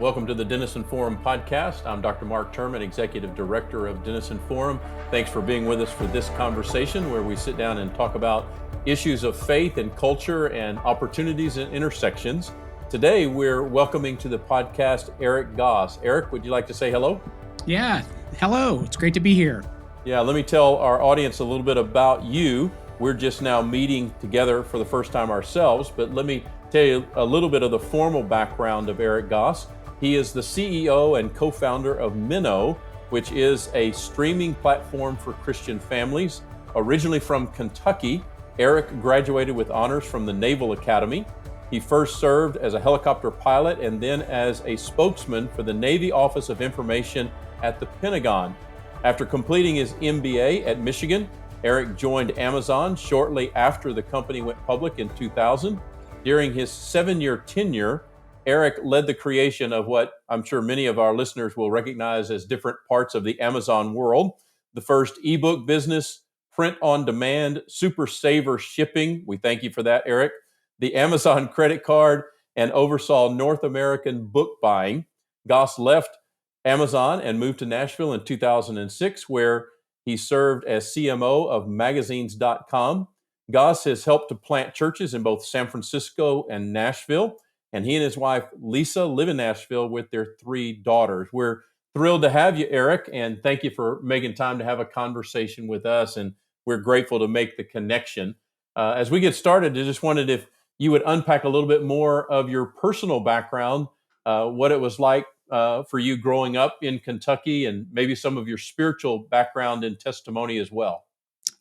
Welcome to the Denison Forum podcast. I'm Dr. Mark Turman, Executive Director of Denison Forum. Thanks for being with us for this conversation where we sit down and talk about issues of faith and culture and opportunities and intersections. Today, we're welcoming to the podcast Erick Goss. Erick, would you like to say hello? Yeah, hello. It's great to be here. Yeah, let me tell our audience a little bit about you. We're just now meeting together for the first time ourselves, but let me tell you a little bit of the formal background of Erick Goss. He is the CEO and co-founder of Minno, which is a streaming platform for Christian families. Originally from Kentucky, Erick graduated with honors from the Naval Academy. He first served as a helicopter pilot and then as a spokesman for the Navy Office of Information at the Pentagon. After completing his MBA at Michigan, Erick joined Amazon shortly after the company went public in 2000. During his 7-year tenure, Erick led the creation of what I'm sure many of our listeners will recognize as different parts of the Amazon world. The first ebook business, print on demand, super saver shipping. We thank you for that, Erick. The Amazon credit card, and oversaw North American book buying. Goss left Amazon and moved to Nashville in 2006, where he served as CMO of magazines.com. Goss has helped to plant churches in both San Francisco and Nashville. And he and his wife, Lisa, live in Nashville with their 3 daughters. We're thrilled to have you, Erick, and thank you for making time to have a conversation with us. And we're grateful to make the connection. As we get started, I just wondered if you would unpack a little bit more of your personal background, what it was like for you growing up in Kentucky, and maybe some of your spiritual background and testimony as well.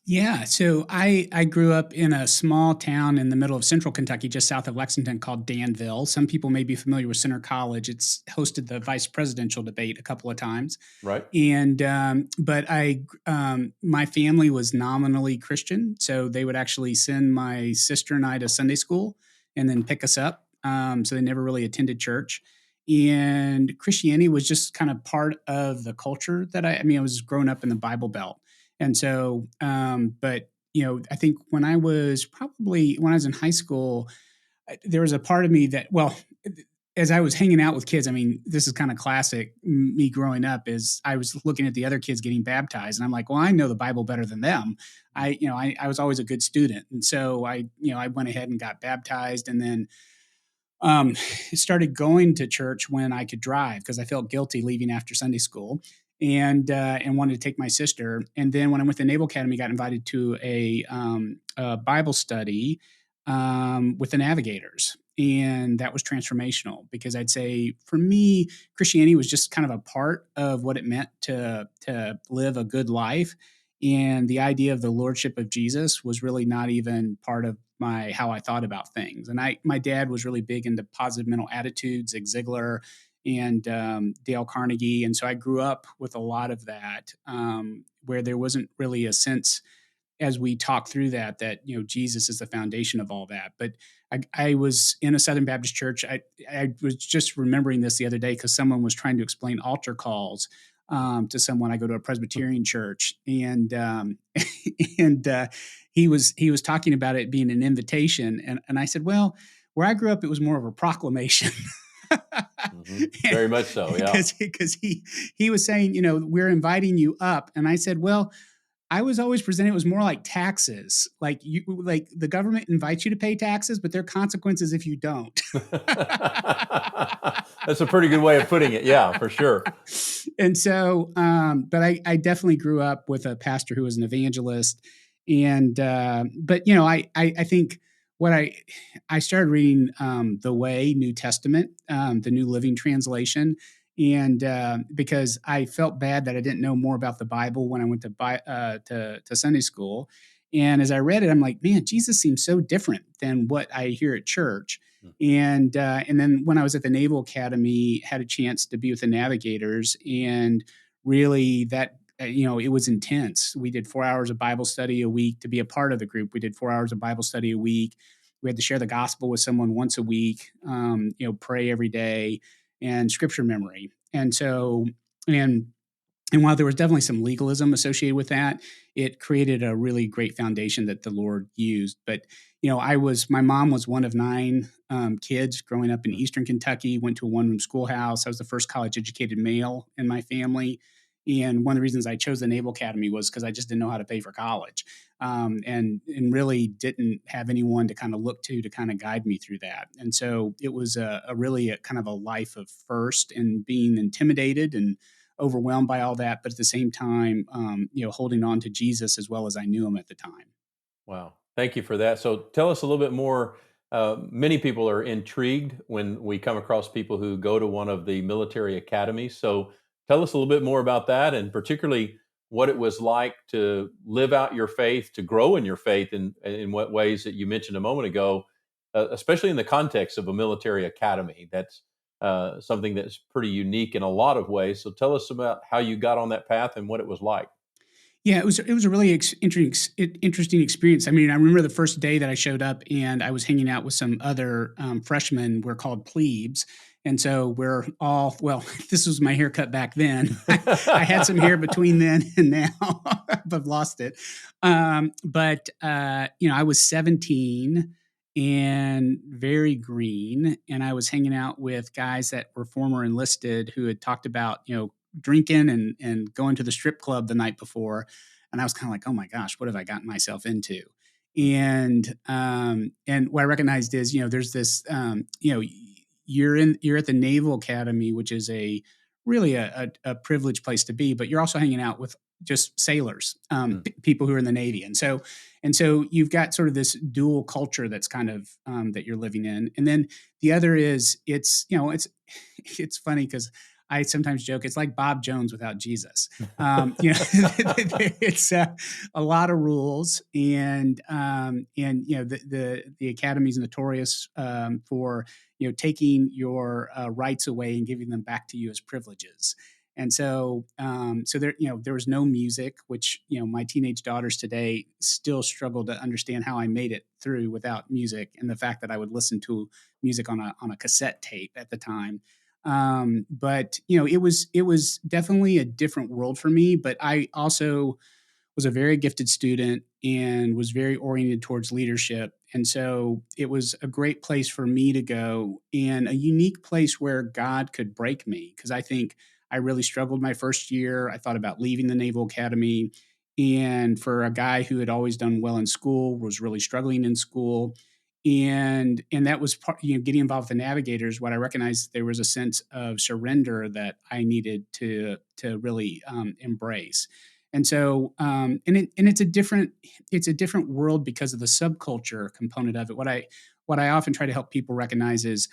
Yeah, so I grew up in a small town in the middle of central Kentucky, just south of Lexington, called Danville. Some people may be familiar with Center College. It's hosted the vice presidential debate a couple of times. Right. And but my family was nominally Christian, so they would actually send my sister and I to Sunday school and then pick us up. So they never really attended church. And Christianity was just kind of part of the culture that I was growing up in the Bible Belt. And so, but, I think when I was in high school, there was a part of me that, as I was hanging out with kids, this is kind of classic me growing up, is I was looking at the other kids getting baptized. And I'm like, well, I know the Bible better than them. I was always a good student. And so I went ahead and got baptized, and then started going to church when I could drive, because I felt guilty leaving after Sunday school. And wanted to take my sister. And then when I went to Naval Academy, got invited to a Bible study with the Navigators. And that was transformational, because I'd say for me, Christianity was just kind of a part of what it meant to live a good life. And the idea of the lordship of Jesus was really not even part of how I thought about things. And my dad was really big into positive mental attitudes, Zig Ziglar, and Dale Carnegie. And so I grew up with a lot of that, where there wasn't really a sense, as we talk through that Jesus is the foundation of all that. But I was in a Southern Baptist church. I was just remembering this the other day, because someone was trying to explain altar calls to someone. I go to a Presbyterian church, and he was talking about it being an invitation. And I said, well, where I grew up, it was more of a proclamation. Mm-hmm. Very much so, yeah. Because he was saying, we're inviting you up, and I said, well, I was always presented, it was more like taxes. Like the government invites you to pay taxes, but there are consequences if you don't. That's a pretty good way of putting it. Yeah, for sure. And so, but I definitely grew up with a pastor who was an evangelist, and but I think what I started reading the Way, New Testament, the New Living Translation, and because I felt bad that I didn't know more about the Bible when I went to Sunday school. And as I read it, I'm like, man, Jesus seems so different than what I hear at church. And then when I was at the Naval Academy, had a chance to be with the Navigators, and really that, it was intense. We did 4 hours of Bible study a week to be a part of the group. We did 4 hours of Bible study a week. We had to share the gospel with someone once a week, pray every day, and scripture memory. And so, And while there was definitely some legalism associated with that, it created a really great foundation that the Lord used. But my mom was one of 9 kids growing up in Eastern Kentucky. Went to a one-room schoolhouse. I was the first college-educated male in my family, and one of the reasons I chose the Naval Academy was because I just didn't know how to pay for college, and really didn't have anyone to kind of look to kind of guide me through that. And so it was a really a kind of a life of first and being intimidated and overwhelmed by all that, but at the same time, holding on to Jesus as well as I knew him at the time. Wow. Thank you for that. So tell us a little bit more. Many people are intrigued when we come across people who go to one of the military academies. So tell us a little bit more about that, and particularly what it was like to live out your faith, to grow in your faith, in what ways that you mentioned a moment ago, especially in the context of a military academy. That's something that's pretty unique in a lot of ways. So tell us about how you got on that path and what it was like. Yeah, it was a really interesting experience. I mean, I remember the first day that I showed up, and I was hanging out with some other freshmen. We're called plebes, and so we're all well. This was my haircut back then. I had some hair between then and now. I've lost it. But I was 17 and very green, and I was hanging out with guys that were former enlisted who had talked about drinking and going to the strip club the night before. And I was kind of like, oh my gosh, what have I gotten myself into? And what I recognized is, there's this, you're at the Naval Academy, which is a really a privileged place to be, but you're also hanging out with just sailors, Mm. people who are in the Navy. And so you've got sort of this dual culture that's kind of that you're living in. And then the other is it's funny because I sometimes joke it's like Bob Jones without Jesus. It's a lot of rules, and the academy is notorious for taking your rights away and giving them back to you as privileges. And so there was no music, which my teenage daughters today still struggle to understand how I made it through without music, and the fact that I would listen to music on a cassette tape at the time. But it was definitely a different world for me. But I also was a very gifted student and was very oriented towards leadership. And so it was a great place for me to go, and a unique place where God could break me, because I think I really struggled my first year. I thought about leaving the Naval Academy. And for a guy who had always done well in school, was really struggling in school, and that was part, getting involved with the navigators. What I recognized, there was a sense of surrender that I needed to really embrace. And so it's a different world because of the subculture component of it. What I often try to help people recognize is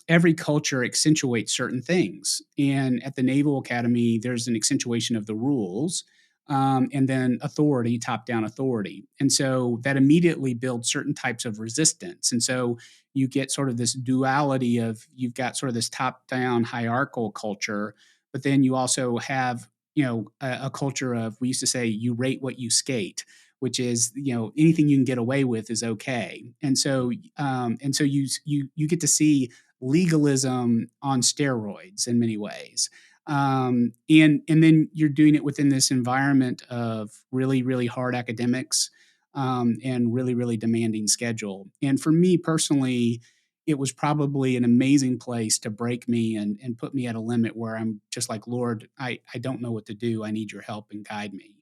every culture accentuates certain things. And at the Naval Academy, there's an accentuation of the rules, and then authority, top down authority. And so that immediately builds certain types of resistance. And so you get sort of this duality of, you've got sort of this top down hierarchical culture, but then you also have, a culture of, we used to say, you rate what you skate, which is, anything you can get away with is okay. And so you get to see legalism on steroids in many ways. And then you're doing it within this environment of really, really hard academics, and really, really demanding schedule. And for me personally, it was probably an amazing place to break me and put me at a limit where I'm just like, Lord, I don't know what to do. I need your help and guide me.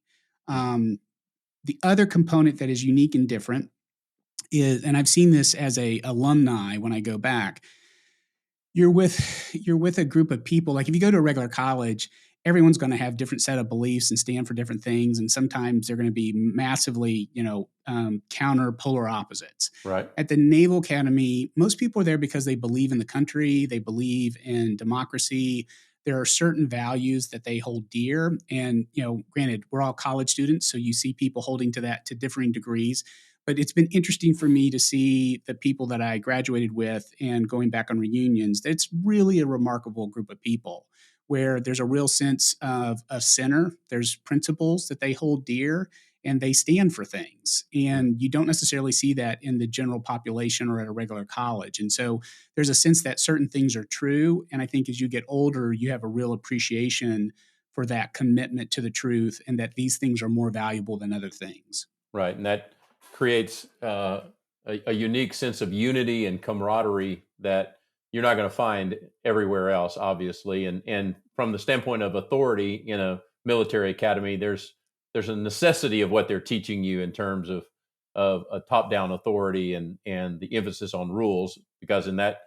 Um, the other component that is unique and different is, and I've seen this as a alumni when I go back, you're with a group of people. Like if you go to a regular college, everyone's going to have different set of beliefs and stand for different things, and sometimes they're going to be massively counter polar opposites. Right. At the Naval Academy, most people are there because they believe in the country, they believe in democracy. There are certain values that they hold dear, and granted, we're all college students, so you see people holding to that to differing degrees. But it's been interesting for me to see the people that I graduated with and going back on reunions. It's really a remarkable group of people where there's a real sense of a center. There's principles that they hold dear, and they stand for things. And you don't necessarily see that in the general population or at a regular college. And so there's a sense that certain things are true. And I think as you get older, you have a real appreciation for that commitment to the truth and that these things are more valuable than other things. Right. And that creates a unique sense of unity and camaraderie that you're not going to find everywhere else, obviously. And from the standpoint of authority in a military academy, there's a necessity of what they're teaching you in terms of a top-down authority and the emphasis on rules, because in that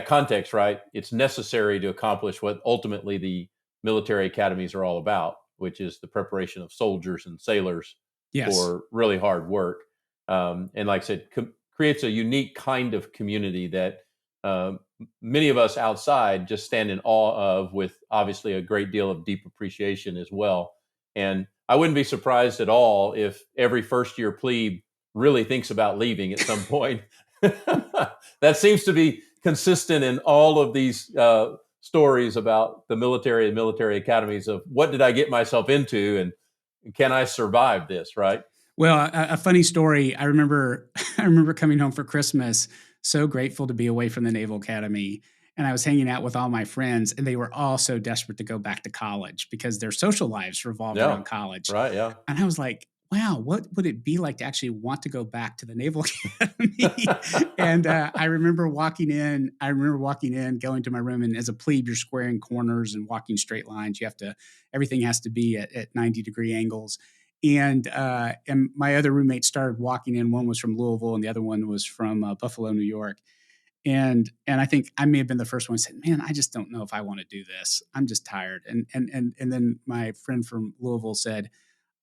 context, right, it's necessary to accomplish what ultimately the military academies are all about, which is the preparation of soldiers and sailors Yes. for really hard work. And like I said, creates a unique kind of community that many of us outside just stand in awe of, with obviously a great deal of deep appreciation as well. And I wouldn't be surprised at all if every first year plebe really thinks about leaving at some point. That seems to be consistent in all of these stories about the military and military academies of what did I get myself into, and can I survive this, right? Well, a funny story. I remember I remember coming home for Christmas, so grateful to be away from the Naval Academy. And I was hanging out with all my friends, and they were all so desperate to go back to college because their social lives revolved Yeah. around college. Right. Yeah. And I was like, wow, what would it be like to actually want to go back to the Naval Academy? And I remember walking in, going to my room, and as a plebe, you're squaring corners and walking straight lines. Everything has to be at 90-degree angles. And my other roommates started walking in. One was from Louisville, and the other one was from Buffalo, New York. And I think I may have been the first one who said, "Man, I just don't know if I want to do this. I'm just tired." And then my friend from Louisville said,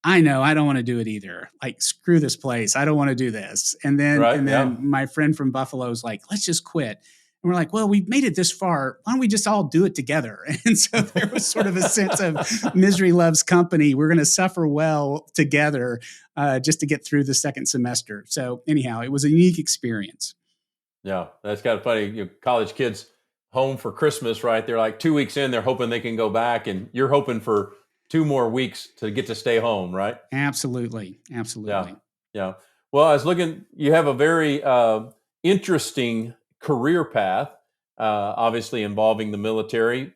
"I know, I don't want to do it either. Like, screw this place. I don't want to do this." And then Right, yeah. my friend from Buffalo was like, "Let's just quit." And we're like, "Well, we've made it this far. Why don't we just all do it together?" And so there was sort of a sense of misery loves company. We're going to suffer well together just to get through the second semester. So anyhow, it was a unique experience. Yeah, that's kind of funny. College kids home for Christmas, right? They're like 2 weeks in, they're hoping they can go back, and you're hoping for 2 more weeks to get to stay home, right? Absolutely. Yeah, Absolutely. yeah. Well, I was looking. You have a very interesting career path, obviously involving the military,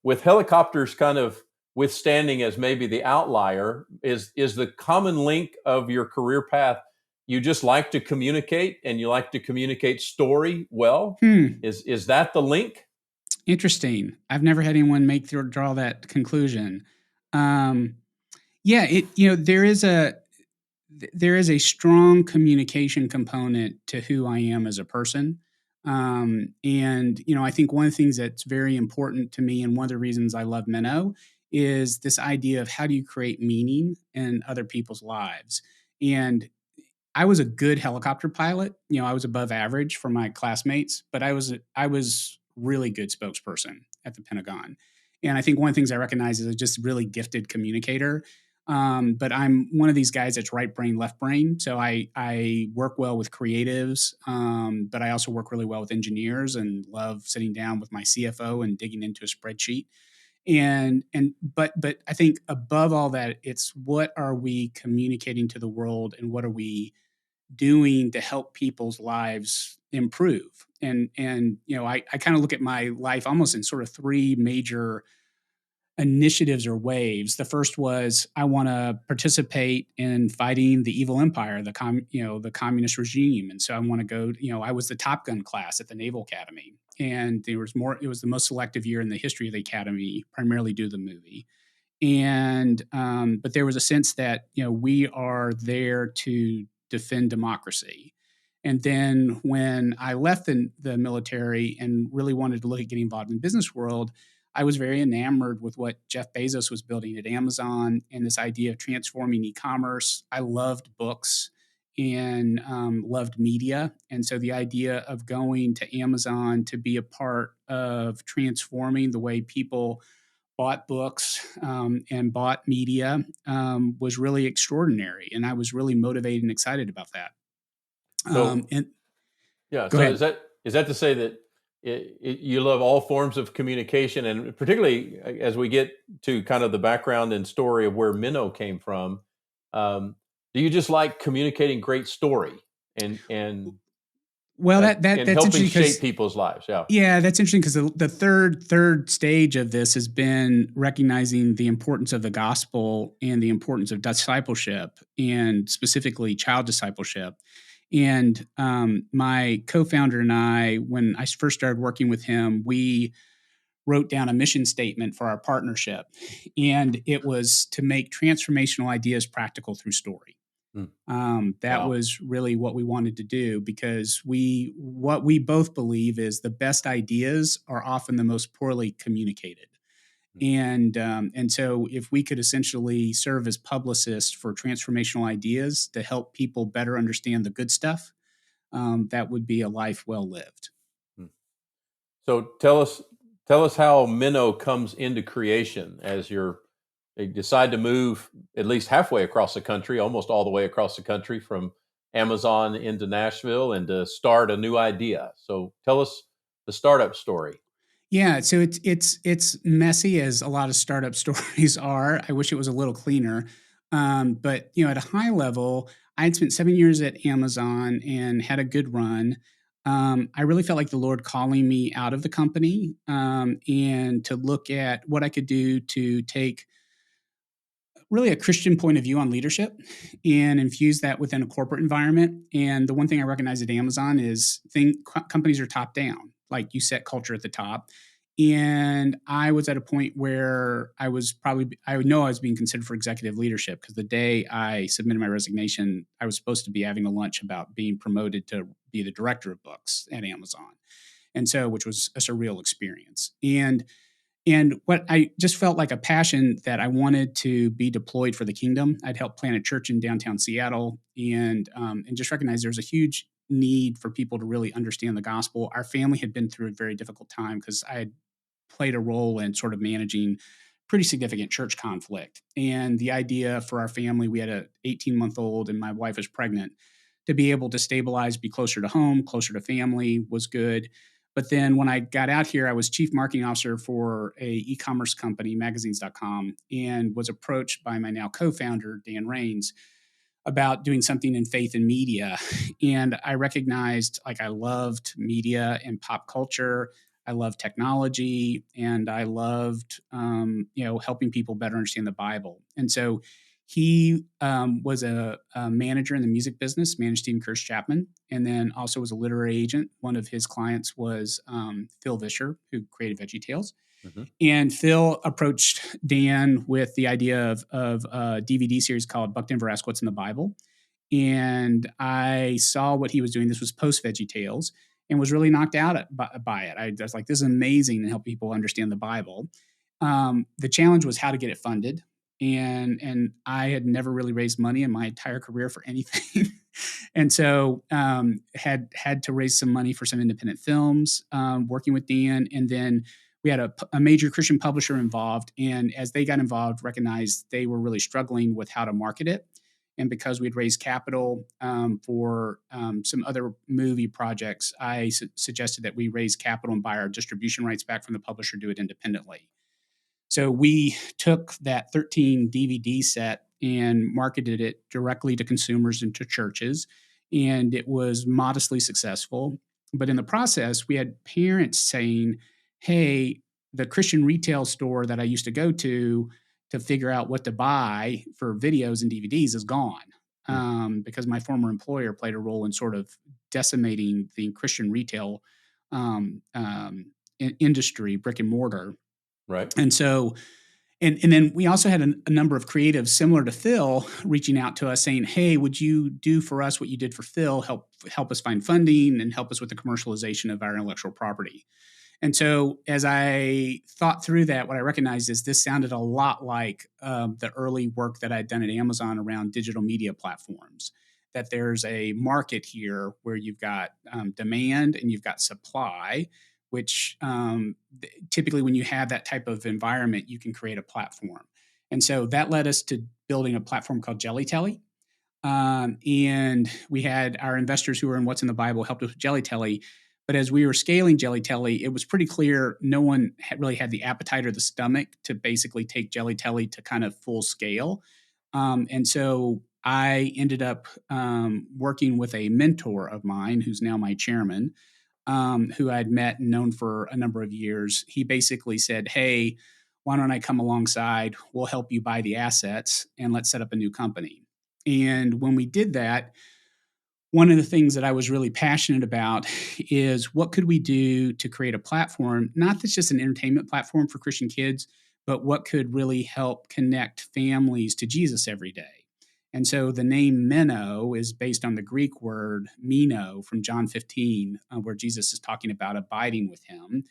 with helicopters kind of withstanding as maybe the outlier. Is the common link of your career path? You just like to communicate, and you like to communicate story well. Is that the link? Interesting. I've never had anyone draw that conclusion. Um, yeah, there is a strong communication component to who I am as a person. And I think one of the things that's very important to me, and one of the reasons I love Minno, is this idea of how do you create meaning in other people's lives. And I was a good helicopter pilot. I was above average for my classmates, but I was really good spokesperson at the Pentagon. And I think one of the things I recognize is a just really gifted communicator. But I'm one of these guys that's right brain, left brain. So I work well with creatives, but I also work really well with engineers and love sitting down with my CFO and digging into a spreadsheet. But I think above all that, it's what are we communicating to the world, and what are we doing to help people's lives improve. I kind of look at my life almost in sort of three major initiatives or waves. The first was I want to participate in fighting the evil empire, the communist regime. And so I want to go, I was the Top Gun class at the Naval Academy. And it was the most selective year in the history of the academy, primarily due to the movie. And but there was a sense that we are there to defend democracy. And then when I left the military and really wanted to look at getting involved in the business world, I was very enamored with what Jeff Bezos was building at Amazon and this idea of transforming e-commerce. I loved books and loved media. And so the idea of going to Amazon to be a part of transforming the way people bought books and bought media was really extraordinary. And I was really motivated and excited about that. So And yeah. go So ahead. is that to say that you love all forms of communication, and particularly as we get to kind of the background and story of where Minno came from? Do you just like communicating great story and Well, in that's helping interesting shape because people's lives. Yeah. yeah, that's interesting because the third stage of this has been recognizing the importance of the gospel and the importance of discipleship, and specifically child discipleship. And my co-founder and I, when I first started working with him, we wrote down a mission statement for our partnership, and it was to make transformational ideas practical through story. Mm. That Wow. was really what we wanted to do, because what we both believe is the best ideas are often the most poorly communicated. Mm. And so if we could essentially serve as publicists for transformational ideas to help people better understand the good stuff, that would be a life well lived. Mm. So tell us how Minno comes into creation as you decide to move at least halfway across the country, almost all the way across the country from Amazon into Nashville, and to start a new idea. So tell us the startup story. Yeah, so it's messy, as a lot of startup stories are. I wish it was a little cleaner, but at a high level, I had spent 7 years at Amazon and had a good run. I really felt like the Lord calling me out of the company, and to look at what I could do to take really a Christian point of view on leadership and infuse that within a corporate environment. And the one thing I recognize at Amazon is companies are top down. Like, you set culture at the top. And I was at a point where I would know I was being considered for executive leadership, because the day I submitted my resignation, I was supposed to be having a lunch about being promoted to be the director of books at Amazon. And so, which was a surreal experience. And what I just felt like a passion that I wanted to be deployed for the kingdom. I'd helped plant a church in downtown Seattle, and just recognized there's a huge need for people to really understand the gospel. Our family had been through a very difficult time, because I had played a role in sort of managing pretty significant church conflict. And the idea for our family, we had a 18-month-old and my wife was pregnant, to be able to stabilize, be closer to home, closer to family was good. But then when I got out here, I was chief marketing officer for a e-commerce company, magazines.com, and was approached by my now co-founder, Dan Rains, about doing something in faith and media. And I recognized, like, I loved media and pop culture. I loved technology, and I loved, helping people better understand the Bible. And so he was a manager in the music business, managed Stephen Curtis Chapman, and then also was a literary agent. One of his clients was Phil Vischer, who created VeggieTales. Mm-hmm. And Phil approached Dan with the idea of a DVD series called Buck Denver Ask What's in the Bible. And I saw what he was doing. This was post Veggie Tales, and was really knocked out by it. I was like, this is amazing, and help people understand the Bible. The challenge was how to get it funded. And I had never really raised money in my entire career for anything. And so had to raise some money for some independent films, working with Dan. And then we had a major Christian publisher involved. And as they got involved, recognized they were really struggling with how to market it. And because we'd raised capital for some other movie projects, I suggested that we raise capital and buy our distribution rights back from the publisher, do it independently. So we took that 13 DVD set and marketed it directly to consumers and to churches, and it was modestly successful. But in the process, we had parents saying, hey, the Christian retail store that I used to go to figure out what to buy for videos and DVDs is gone, because my former employer played a role in sort of decimating the Christian retail industry, brick and mortar. Right. And so, and then we also had a number of creatives similar to Phil reaching out to us saying, hey, would you do for us what you did for Phil, help us find funding and help us with the commercialization of our intellectual property? And so as I thought through that, what I recognized is this sounded a lot like the early work that I'd done at Amazon around digital media platforms, that there's a market here where you've got demand and you've got supply, which typically when you have that type of environment, you can create a platform. And so that led us to building a platform called Jelly Telly. And we had our investors who were in What's in the Bible helped us with Jelly Telly. But as we were scaling Jelly Telly, it was pretty clear no one really had the appetite or the stomach to basically take Jelly Telly to kind of full scale. And so I ended up working with a mentor of mine, who's now my chairman, who I'd met and known for a number of years. He basically said, "Hey, why don't I come alongside? We'll help you buy the assets and let's set up a new company." And when we did that, one of the things that I was really passionate about is what could we do to create a platform, not that's just an entertainment platform for Christian kids, but what could really help connect families to Jesus every day. And so the name Minno is based on the Greek word Minno from John 15, where Jesus is talking about abiding with him.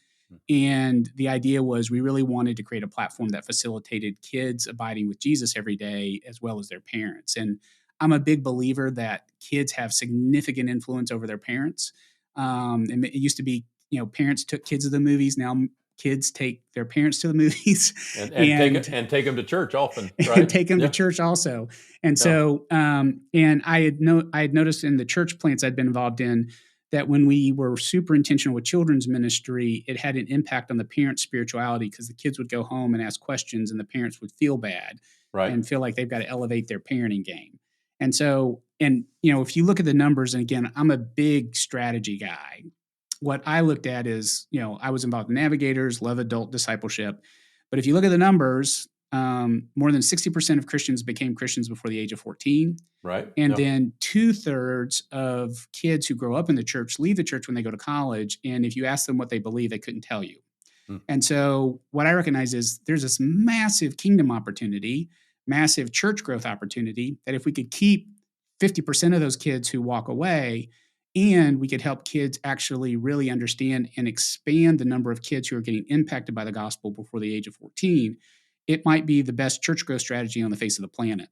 And the idea was we really wanted to create a platform that facilitated kids abiding with Jesus every day, as well as their parents. And I'm a big believer that kids have significant influence over their parents. And it used to be, parents took kids to the movies. Now kids take their parents to the movies and take them to church often, right? And take them to church also. And so, and I had noticed in the church plants I'd been involved in that when we were super intentional with children's ministry, it had an impact on the parents' spirituality because the kids would go home and ask questions and the parents would feel bad and feel like they've got to elevate their parenting game. And so, if you look at the numbers, and again, I'm a big strategy guy. What I looked at is, I was involved in Navigators, love adult discipleship. But if you look at the numbers, more than 60% of Christians became Christians before the age of 14. Right. And then 2/3 of kids who grow up in the church leave the church when they go to college. And if you ask them what they believe, they couldn't tell you. And so what I recognize is there's this massive kingdom opportunity, massive church growth opportunity that if we could keep 50% of those kids who walk away, and we could help kids actually really understand and expand the number of kids who are getting impacted by the gospel before the age of 14, it might be the best church growth strategy on the face of the planet.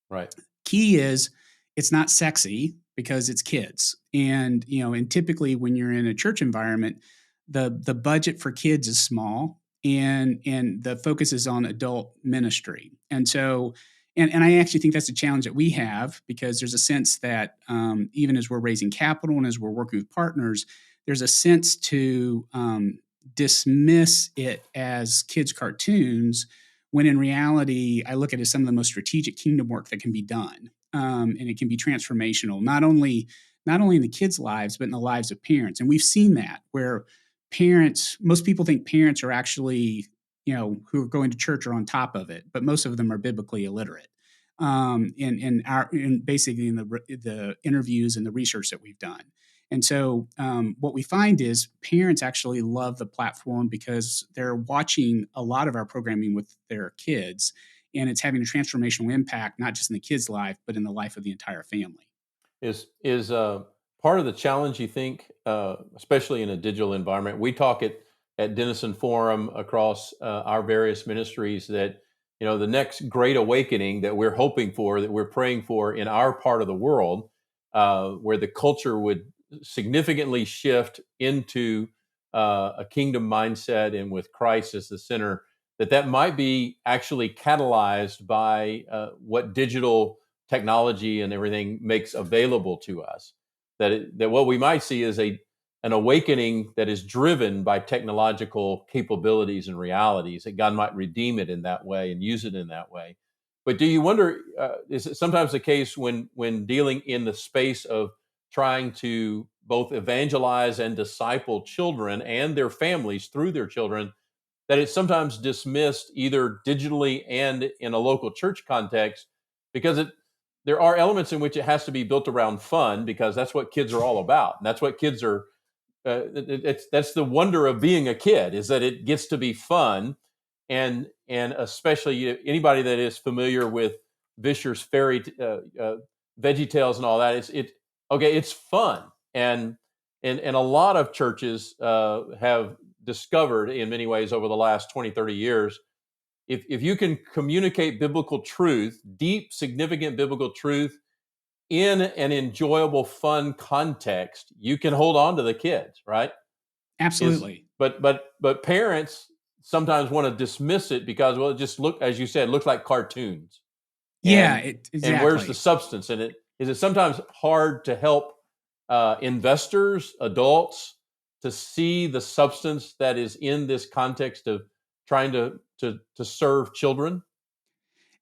Right. Key is it's not sexy because it's kids. And, and typically when you're in a church environment, the budget for kids is small and the focus is on adult ministry. And so, and I actually think that's a challenge that we have because there's a sense that even as we're raising capital and as we're working with partners, there's a sense to dismiss it as kids' cartoons when in reality, I look at it as some of the most strategic kingdom work that can be done. And it can be transformational, not only in the kids' lives, but in the lives of parents. And we've seen that where most people think parents are actually, who are going to church are on top of it, but most of them are biblically illiterate. Basically in the interviews and the research that we've done. And so what we find is parents actually love the platform because they're watching a lot of our programming with their kids, and it's having a transformational impact, not just in the kid's life, but in the life of the entire family. Is part of the challenge, you think, especially in a digital environment? We talk at Denison Forum across our various ministries that, the next great awakening that we're hoping for, that we're praying for in our part of the world, where the culture would significantly shift into a kingdom mindset and with Christ as the center, that might be actually catalyzed by what digital technology and everything makes available to us. That what we might see is an awakening that is driven by technological capabilities and realities, that God might redeem it in that way and use it in that way. But do you wonder, is it sometimes the case when dealing in the space of trying to both evangelize and disciple children and their families through their children, that it's sometimes dismissed either digitally and in a local church context because there are elements in which it has to be built around fun, because that's what kids are all about. And that's what kids are, that's the wonder of being a kid, is that it gets to be fun. And especially anybody that is familiar with Vischer's Veggie Tales and all that, it's fun. And a lot of churches have discovered in many ways over the last 20, 30 years, if you can communicate biblical truth, deep, significant biblical truth in an enjoyable, fun context, you can hold on to the kids, right? Absolutely. But parents sometimes want to dismiss it because, well, it just as you said, looks like cartoons. Exactly. And where's the substance in it? Is it sometimes hard to help investors, adults, to see the substance that is in this context of trying to serve children?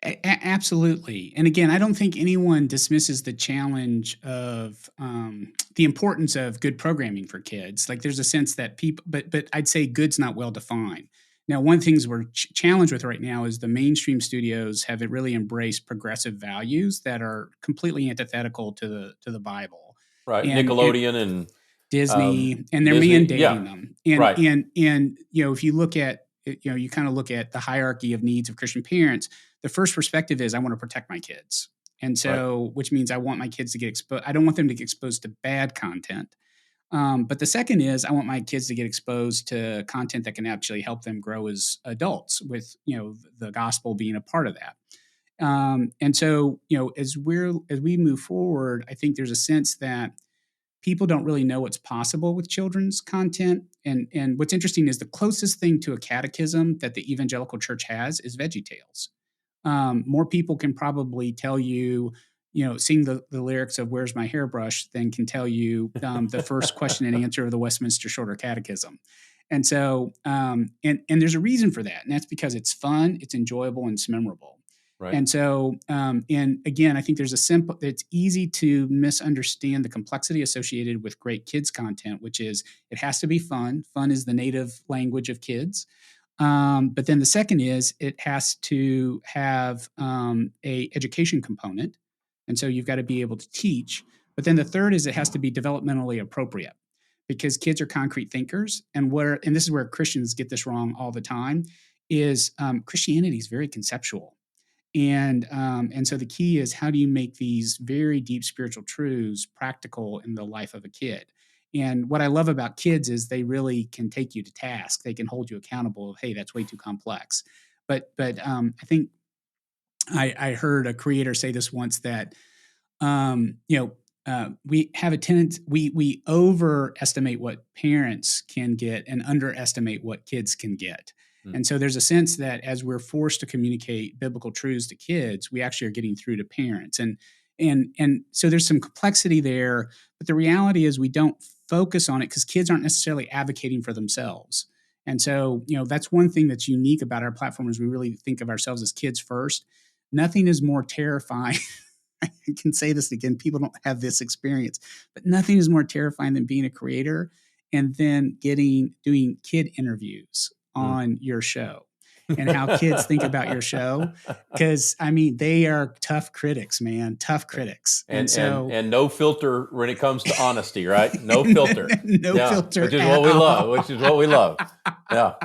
Absolutely. And again, I don't think anyone dismisses the challenge of the importance of good programming for kids. Like there's a sense that people, but I'd say good's not well defined. Now, one of the things we're challenged with right now is the mainstream studios have really embraced progressive values that are completely antithetical to the Bible, Right. and Nickelodeon and Disney, and they're Disney. Yeah. mandating them. And Right. if you look at you kind of look at the hierarchy of needs of Christian parents, the first perspective is I want to protect my kids. And Right. so, which means I want my kids to get exposed. I don't want them to get exposed to bad content. But the second is I want my kids to get exposed to content that can actually help them grow as adults, with the gospel being a part of that. And so, as we move forward, I think there's a sense that people don't really know what's possible with children's content. And what's interesting is the closest thing to a catechism that the evangelical church has is VeggieTales. More people can probably tell you, sing the lyrics of "Where's My Hairbrush" than can tell you the first question and answer of the Westminster Shorter Catechism. And so, and there's a reason for that, and that's because it's fun, it's enjoyable, and it's memorable. Right. And so, and again, I think there's it's easy to misunderstand the complexity associated with great kids content, which is it has to be fun. Fun is the native language of kids. But then the second is it has to have a education component, and so you've got to be able to teach. But then the third is it has to be developmentally appropriate, because kids are concrete thinkers, and this is where Christians get this wrong all the time. Is Christianity is very conceptual, and so the key is how do you make these very deep spiritual truths practical in the life of a kid. And what I love about kids is they really can take you to task. They can hold you accountable. Hey, that's way too complex. But I think I heard a creator say this once, that we have a tendency, we overestimate what parents can get and underestimate what kids can get. Hmm. And so there's a sense that as we're forced to communicate biblical truths to kids, we actually are getting through to parents. And so there's some complexity there, but the reality is we don't focus on it because kids aren't necessarily advocating for themselves. And so, that's one thing that's unique about our platform is we really think of ourselves as kids first. Nothing is more terrifying. I can say this again, people don't have this experience, but nothing is more terrifying than being a creator and then doing kid interviews on your show and how kids think about your show. Because they are tough critics, man, tough critics. And no filter when it comes to honesty, right? No filter. No filter. Which is what we love. Which is what we love. Yeah.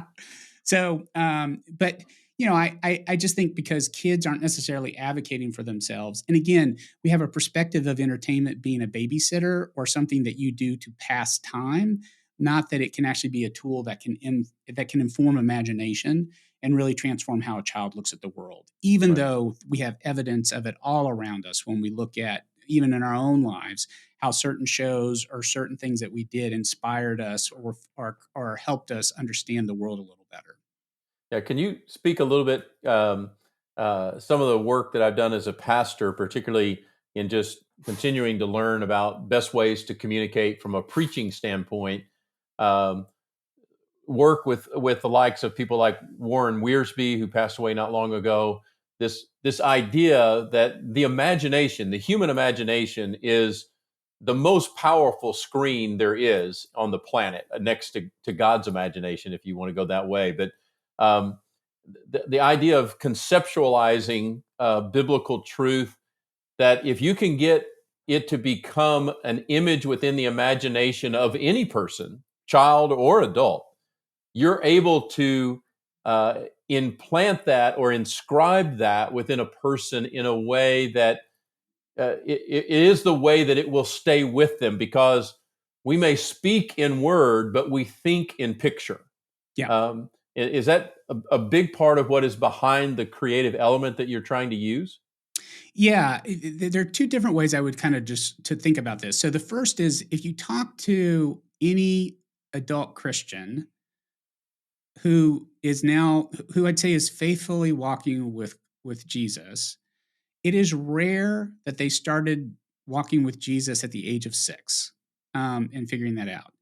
So, but I just think because kids aren't necessarily advocating for themselves. And again, we have a perspective of entertainment being a babysitter or something that you do to pass time, not that it can actually be a tool that can inform imagination and really transform how a child looks at the world, even Right. though we have evidence of it all around us when we look at, even in our own lives, how certain shows or certain things that we did inspired us or helped us understand the world a little better. Yeah, can you speak a little bit, some of the work that I've done as a pastor, particularly in just continuing to learn about best ways to communicate from a preaching standpoint, um, work with the likes of people like Warren Wiersbe, who passed away not long ago. This idea that the human imagination, is the most powerful screen there is on the planet, next to God's imagination, if you want to go that way. But um, the idea of conceptualizing biblical truth, that if you can get it to become an image within the imagination of any person, child or adult, you're able to implant that or inscribe that within a person in a way that it is the way that it will stay with them, because we may speak in word, but we think in picture. Yeah. Is that a big part of what is behind the creative element that you're trying to use? Yeah, there are two different ways I would kind of just to think about this. So the first is, if you talk to any adult Christian who I'd say is faithfully walking with Jesus, it is rare that they started walking with Jesus at the age of 6 and figuring that out.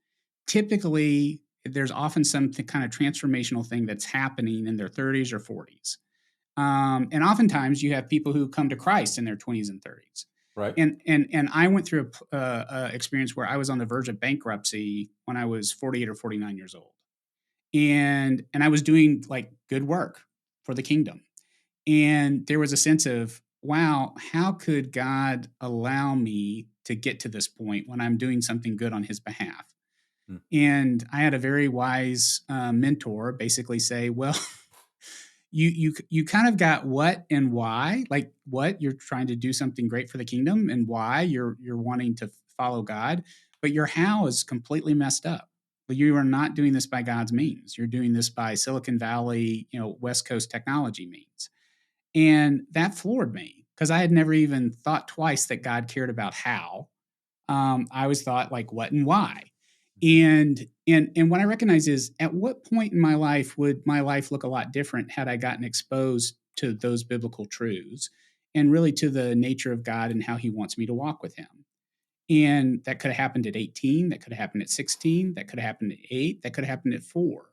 Typically, there's often some kind of transformational thing that's happening in their 30s or 40s. And oftentimes you have people who come to Christ in their 20s and 30s. Right. And I went through a experience where I was on the verge of bankruptcy when I was 48 or 49 years old. And I was doing like good work for the kingdom. And there was a sense of, wow, how could God allow me to get to this point when I'm doing something good on his behalf? Mm. And I had a very wise mentor basically say, well, you kind of got what and why, like what you're trying to do something great for the kingdom and why you're wanting to follow God, but your how is completely messed up. But you are not doing this by God's means. You're doing this by Silicon Valley, West Coast technology means. And that floored me because I had never even thought twice that God cared about how. I always thought like what and why. And what I recognize is at what point in my life would my life look a lot different had I gotten exposed to those biblical truths and really to the nature of God and how he wants me to walk with him. And that could have happened at 18, that could have happened at 16, that could have happened at 8, that could have happened at 4.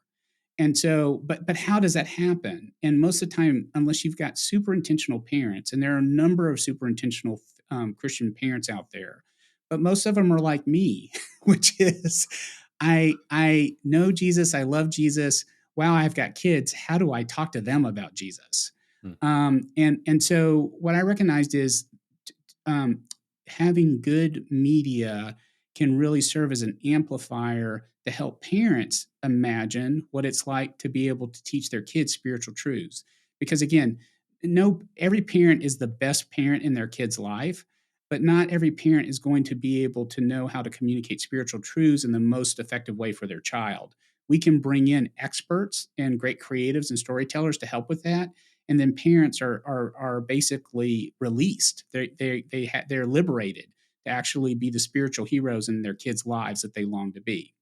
And so, but how does that happen? And most of the time, unless you've got super intentional parents, and there are a number of super intentional Christian parents out there, but most of them are like me, which is I know Jesus, I love Jesus. Wow, I've got kids. How do I talk to them about Jesus? Mm. And so what I recognized is um, having good media can really serve as an amplifier to help parents imagine what it's like to be able to teach their kids spiritual truths. Because again, no, every parent is the best parent in their kid's life, but not every parent is going to be able to know how to communicate spiritual truths in the most effective way for their child. We can bring in experts and great creatives and storytellers to help with that, and then parents are basically released. They're liberated to actually be the spiritual heroes in their kids' lives that they long to be.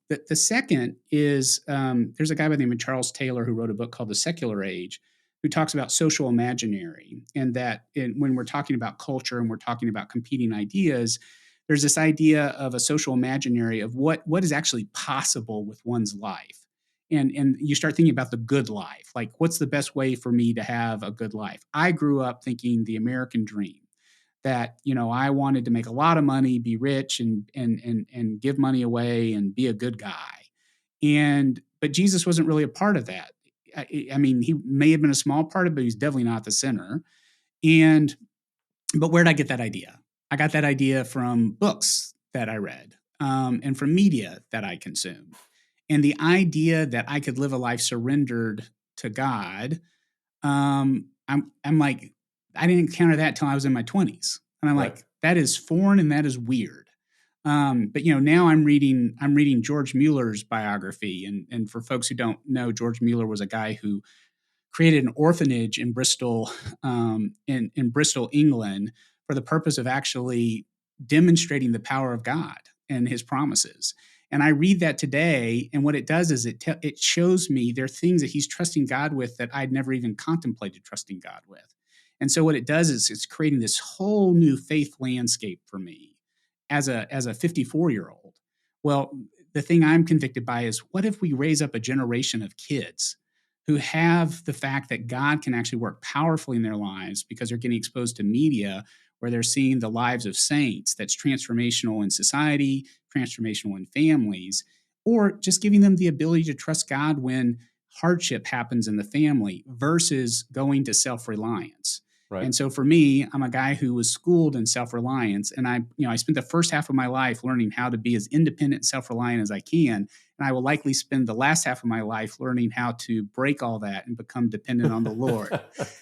The second is there's a guy by the name of Charles Taylor who wrote a book called The Secular Age, who talks about social imaginary, and that when we're talking about culture and we're talking about competing ideas, there's this idea of a social imaginary of what is actually possible with one's life. And you start thinking about the good life, like what's the best way for me to have a good life? I grew up thinking the American dream, that I wanted to make a lot of money, be rich, and give money away and be a good guy. And but Jesus wasn't really a part of that. I mean, he may have been a small part of it, but he's definitely not the center. And but where did I get that idea? I got that idea from books that I read, and from media that I consumed. And the idea that I could live a life surrendered to God, I'm like, I didn't encounter that till I was in my 20s, and I'm Right. like, that is foreign and that is weird. But now I'm reading George Mueller's biography, and for folks who don't know, George Mueller was a guy who created an orphanage in Bristol, in Bristol, England, for the purpose of actually demonstrating the power of God and his promises. And I read that today, and what it does is it shows me there are things that he's trusting God with that I'd never even contemplated trusting God with. And so what it does is it's creating this whole new faith landscape for me as a 54-year-old. Well, the thing I'm convicted by is, what if we raise up a generation of kids who have the fact that God can actually work powerfully in their lives because they're getting exposed to media where they're seeing the lives of saints that's transformational in society, transformational in families, or just giving them the ability to trust God when hardship happens in the family versus going to self-reliance. Right. And so for me, I'm a guy who was schooled in self-reliance, and I spent the first half of my life learning how to be as independent and self-reliant as I can. And I will likely spend the last half of my life learning how to break all that and become dependent on the Lord.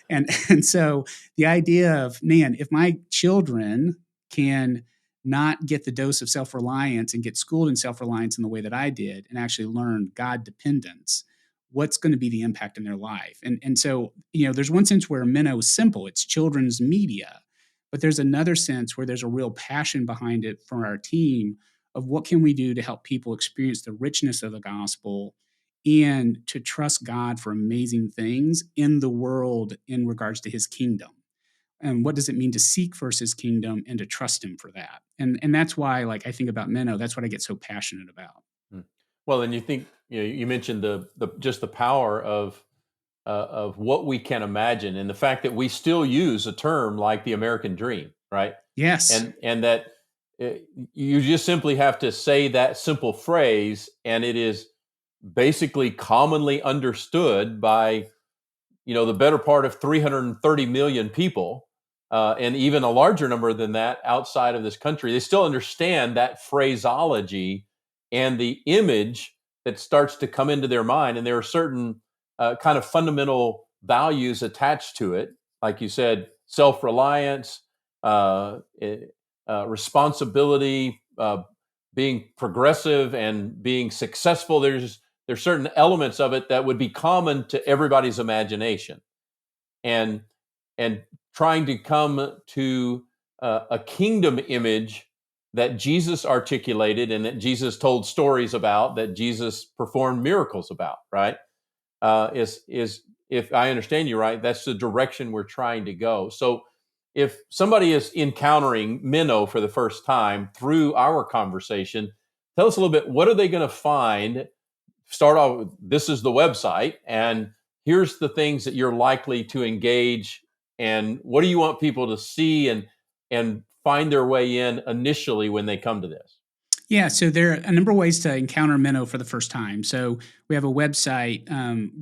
And so the idea of, man, if my children can not get the dose of self-reliance and get schooled in self-reliance in the way that I did and actually learn God dependence, what's going to be the impact in their life? And so, there's one sense where Minno is simple, it's children's media, but there's another sense where there's a real passion behind it for our team of what can we do to help people experience the richness of the gospel and to trust God for amazing things in the world in regards to his kingdom. And what does it mean to seek first his kingdom and to trust him for that? And that's why, like, I think about Minno, that's what I get so passionate about. Mm. Well, and you think, you mentioned the just the power of of what we can imagine, and the fact that we still use a term like the American dream, right? Yes. And that you just simply have to say that simple phrase, and it is basically commonly understood by the better part of 330 million people, and even a larger number than that outside of this country. They still understand that phraseology and the image that starts to come into their mind, and there are certain kind of fundamental values attached to it, like you said, self-reliance, uh, responsibility, being progressive, and being successful. There's certain elements of it that would be common to everybody's imagination, and and trying to come to a kingdom image that Jesus articulated and that Jesus told stories about, that Jesus performed miracles about, right? Is if I understand you right, that's the direction we're trying to go. So if somebody is encountering Minno for the first time through our conversation, tell us a little bit, what are they going to find? Start off with, this is the website, and here's the things that you're likely to engage, and what do you want people to see and find their way in initially when they come to this? Yeah, so there are a number of ways to encounter Minno for the first time. So we have a website,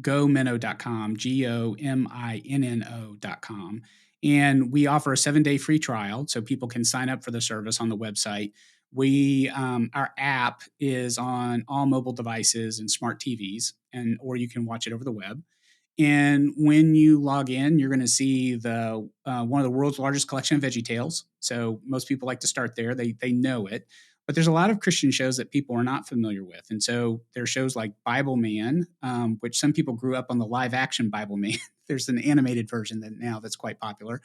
gominno.com, GOMINNO.com. And we offer a 7-day free trial, so people can sign up for the service on the website. Our app is on all mobile devices and smart TVs, or you can watch it over the web. And when you log in, you're going to see the one of the world's largest collection of Veggie Tales. So most people like to start there; they know it. But there's a lot of Christian shows that people are not familiar with, and so there are shows like Bible Man, which some people grew up on the live action Bible Man. There's an animated version that's quite popular.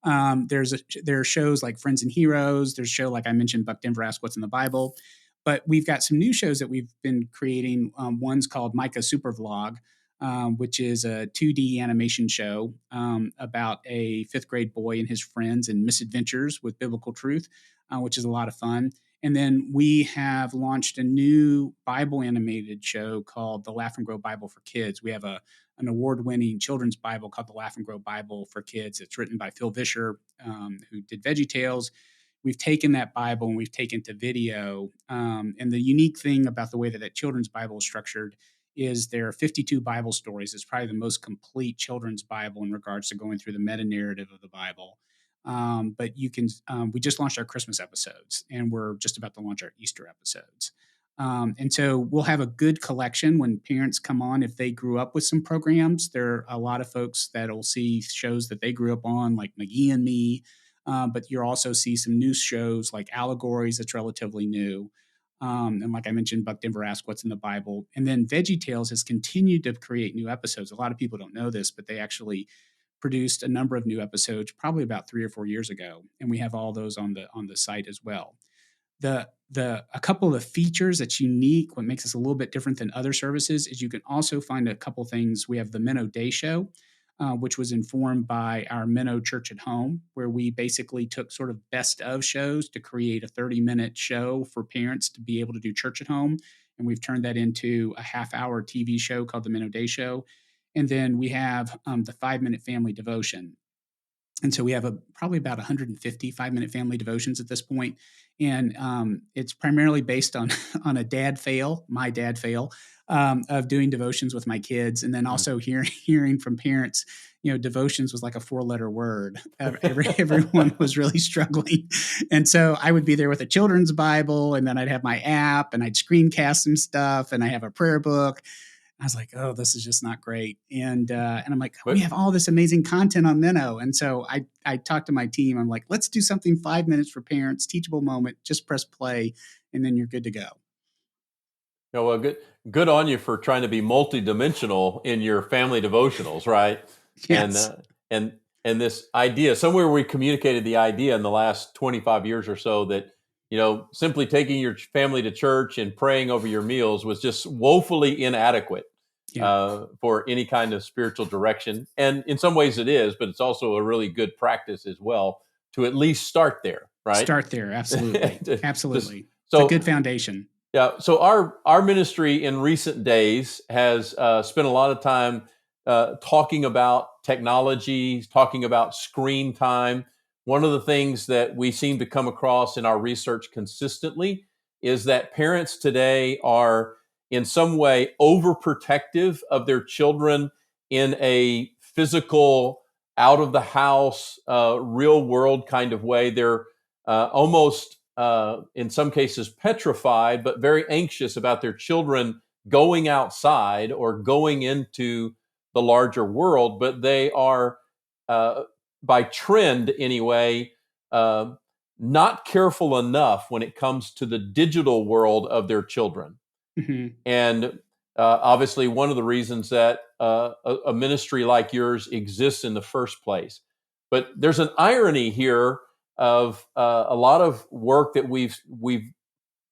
There are shows like Friends and Heroes. There's a show like I mentioned, Buck Denver Ask What's in the Bible. But we've got some new shows that we've been creating. One's called Micah Super Vlog, which is a 2D animation show about a fifth grade boy and his friends and misadventures with biblical truth, which is a lot of fun. And then we have launched a new Bible animated show called The Laugh and Grow Bible for Kids. We have an award-winning children's Bible called The Laugh and Grow Bible for Kids. It's written by Phil Vischer, who did Veggie Tales. We've taken that Bible and we've taken to video. And the unique thing about the way that children's Bible is structured is there are 52 Bible stories. It's probably the most complete children's Bible in regards to going through the meta narrative of the Bible. But you can, we just launched our Christmas episodes and we're just about to launch our Easter episodes. And so we'll have a good collection when parents come on. If they grew up with some programs, there are a lot of folks that'll see shows that they grew up on, like McGee and Me. But you'll also see some new shows like Allegories that's relatively new. And like I mentioned, Buck Denver Ask What's in the Bible. And then Veggie Tales has continued to create new episodes. A lot of people don't know this, but they actually produced a number of new episodes probably about 3 or 4 years ago. And we have all those on the site as well. A couple of the features that's unique, what makes us a little bit different than other services, is you can also find a couple things. We have the Minno Day Show, which was informed by our Minno Church at Home, where we basically took sort of best of shows to create a 30-minute show for parents to be able to do church at home. And we've turned that into a half-hour TV show called the Minno Day Show. And then we have the 5-minute family devotion. And so we have probably about 150 5-minute family devotions at this point. And it's primarily based on a dad fail, my dad fail, of doing devotions with my kids. And then also hearing from parents, devotions was like a 4-letter word. Everyone was really struggling. And so I would be there with a children's Bible, and then I'd have my app, and I'd screencast some stuff, and I have a prayer book. I was like, oh, this is just not great. And I'm like, we have all this amazing content on Minno. And so I talked to my team. I'm like, let's do something 5 minutes for parents, teachable moment, just press play, and then you're good to go. Well, good on you for trying to be multidimensional in your family devotionals, right? Yes. And this idea, somewhere we communicated the idea in the last 25 years or so that, simply taking your family to church and praying over your meals was just woefully inadequate. For any kind of spiritual direction. And in some ways it is, but it's also a really good practice as well to at least start there, right? Start there, absolutely. Absolutely. So, it's a good foundation. Yeah. So our ministry in recent days has spent a lot of time talking about technology, talking about screen time. One of the things that we seem to come across in our research consistently is that parents today are in some way overprotective of their children in a physical, out of the house, real world kind of way. They're almost, in some cases, petrified, but very anxious about their children going outside or going into the larger world. But they are, by trend anyway, not careful enough when it comes to the digital world of their children. Mm-hmm. And obviously, one of the reasons that a ministry like yours exists in the first place. But there's an irony here of a lot of work that we've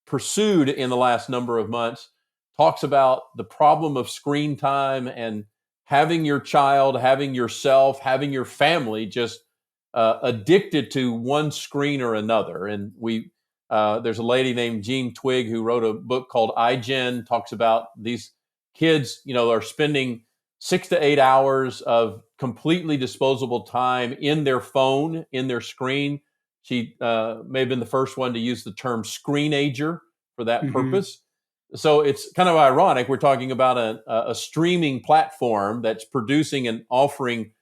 pursued in the last number of months talks about the problem of screen time and having your child, having yourself, having your family just addicted to one screen or another. And there's a lady named Jean Twigg who wrote a book called iGen, talks about these kids, are spending 6 to 8 hours of completely disposable time in their phone, in their screen. She may have been the first one to use the term screenager for that Mm-hmm. purpose. So it's kind of ironic. We're talking about a streaming platform that's producing and offering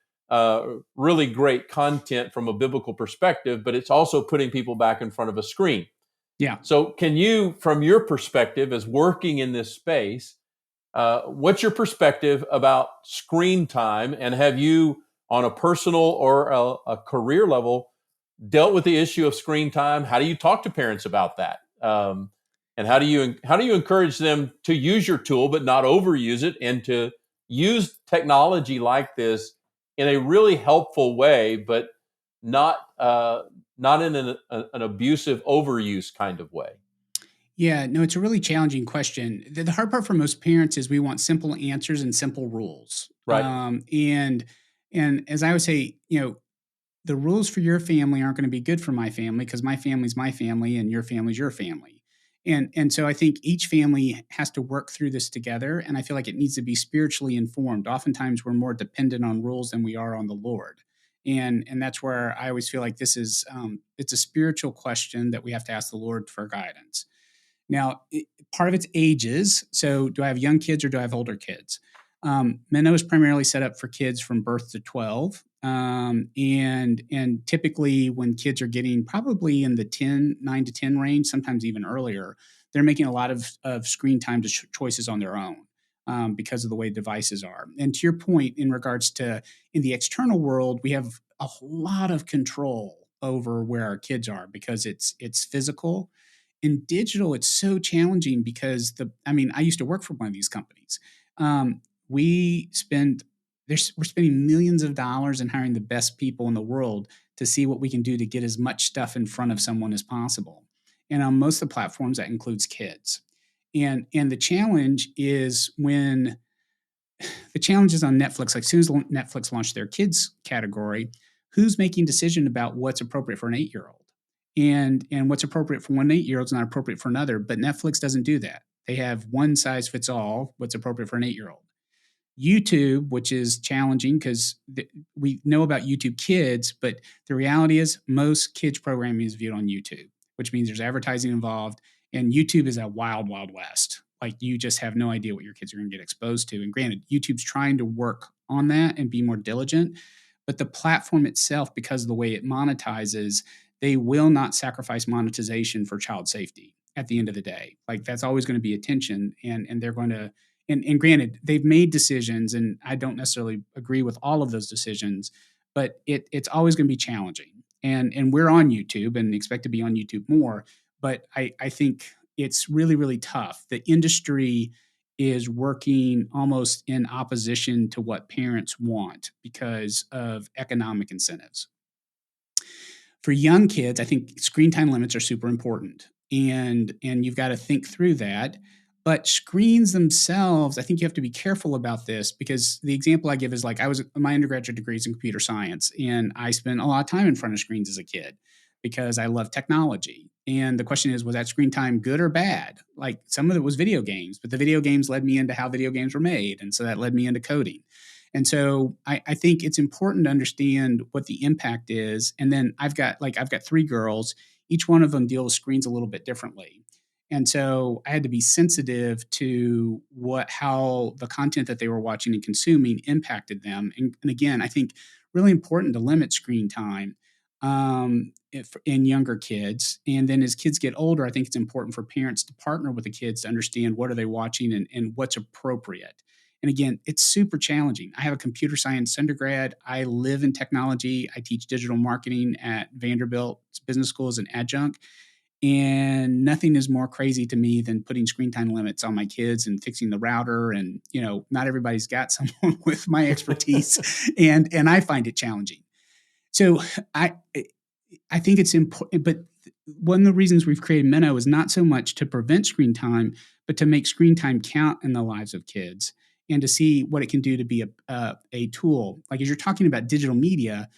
really great content from a biblical perspective, but it's also putting people back in front of a screen. Yeah. So can you, from your perspective as working in this space, what's your perspective about screen time? And have you, on a personal or a career level, dealt with the issue of screen time? How do you talk to parents about that? And how do you encourage them to use your tool, but not overuse it, and to use technology like this in a really helpful way, but not in an abusive overuse kind of way? Yeah, no, it's a really challenging question. The hard part for most parents is we want simple answers and simple rules. Right. And as I would say, the rules for your family aren't going to be good for my family, because my family's my family and your family's your family. And so I think each family has to work through this together. And I feel like it needs to be spiritually informed. Oftentimes we're more dependent on rules than we are on the Lord. And that's where I always feel like this is, it's a spiritual question that we have to ask the Lord for guidance. Now, part of it's ages. So do I have young kids or do I have older kids? Minno is primarily set up for kids from birth to 12. And typically when kids are getting probably in the 9 to 10 range, sometimes even earlier, they're making a lot of screen time choices on their own. Because of the way devices are. And to your point, in regards to in the external world, we have a lot of control over where our kids are because it's physical. In digital, it's so challenging because I used to work for one of these companies. We're spending millions of dollars in hiring the best people in the world to see what we can do to get as much stuff in front of someone as possible. And on most of the platforms, that includes kids. And the challenge is on Netflix. Like, as soon as Netflix launched their kids category, who's making decision about what's appropriate for an 8-year-old? And what's appropriate for one 8-year-old is not appropriate for another. But Netflix doesn't do that. They have one size fits all, what's appropriate for an 8-year-old. YouTube, which is challenging because we know about YouTube Kids, but the reality is most kids programming is viewed on YouTube, which means there's advertising involved. And YouTube is a wild, wild west. Like, you just have no idea what your kids are going to get exposed to. And granted, YouTube's trying to work on that and be more diligent. But the platform itself, because of the way it monetizes, they will not sacrifice monetization for child safety at the end of the day. Like, that's always going to be attention. And they're going to, and granted, they've made decisions, and I don't necessarily agree with all of those decisions, but it's always going to be challenging. And we're on YouTube and expect to be on YouTube more. But I think it's really, really tough. The industry is working almost in opposition to what parents want because of economic incentives. For young kids, I think screen time limits are super important. And you've got to think through that. But screens themselves, I think you have to be careful about this, because the example I give is, like, my undergraduate degree is in computer science, and I spent a lot of time in front of screens as a kid because I love technology. And the question is, was that screen time good or bad? Like, some of it was video games, but the video games led me into how video games were made. And so that led me into coding. And so I think it's important to understand what the impact is. And then I've got 3 girls. Each one of them deal with screens a little bit differently. And so I had to be sensitive to how the content that they were watching and consuming impacted them. And again, I think really important to limit screen time in younger kids. And then as kids get older, I think it's important for parents to partner with the kids to understand what are they watching and what's appropriate. And again, it's super challenging. I have a computer science undergrad. I live in technology. I teach digital marketing at Vanderbilt Business School as an adjunct. And nothing is more crazy to me than putting screen time limits on my kids and fixing the router. And, not everybody's got someone with my expertise. and I find it challenging. So I think it's important, but one of the reasons we've created Minno is not so much to prevent screen time, but to make screen time count in the lives of kids and to see what it can do to be a tool. Like as you're talking about digital media,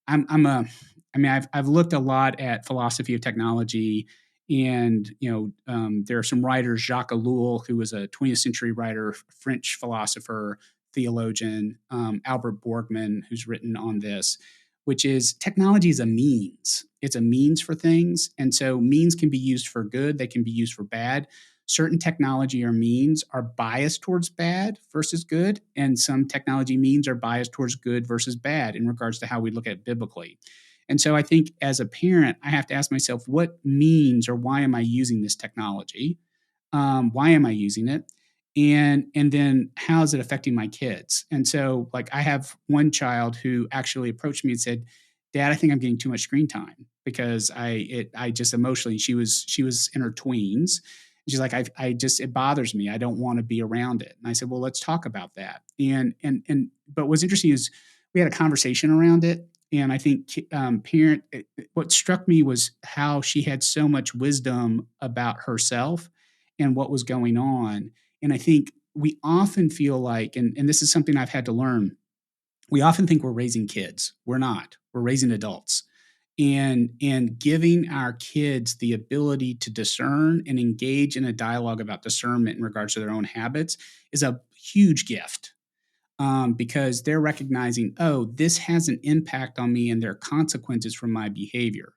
I've looked a lot at philosophy of technology, and there are some writers, Jacques Ellul, who was a 20th century writer, French philosopher, theologian, Albert Borgman, who's written on this, which is technology is a means. It's a means for things, and so means can be used for good, they can be used for bad. Certain technology or means are biased towards bad versus good, and some technology means are biased towards good versus bad in regards to how we look at it biblically. And so I think as a parent, I have to ask myself, what means or why am I using this technology? Why am I using it? And then how is it affecting my kids? And so like I have one child who actually approached me and said, Dad, I think I'm getting too much screen time because I just emotionally, she was in her tweens. She's like, it bothers me. I don't want to be around it. And I said, well, let's talk about that. But what's interesting is we had a conversation around it. And I think what struck me was how she had so much wisdom about herself and what was going on. And I think we often feel like, and this is something I've had to learn, we often think we're raising kids. We're not. We're raising adults. And giving our kids the ability to discern and engage in a dialogue about discernment in regards to their own habits is a huge gift. Because they're recognizing, oh, this has an impact on me and there are consequences from my behavior.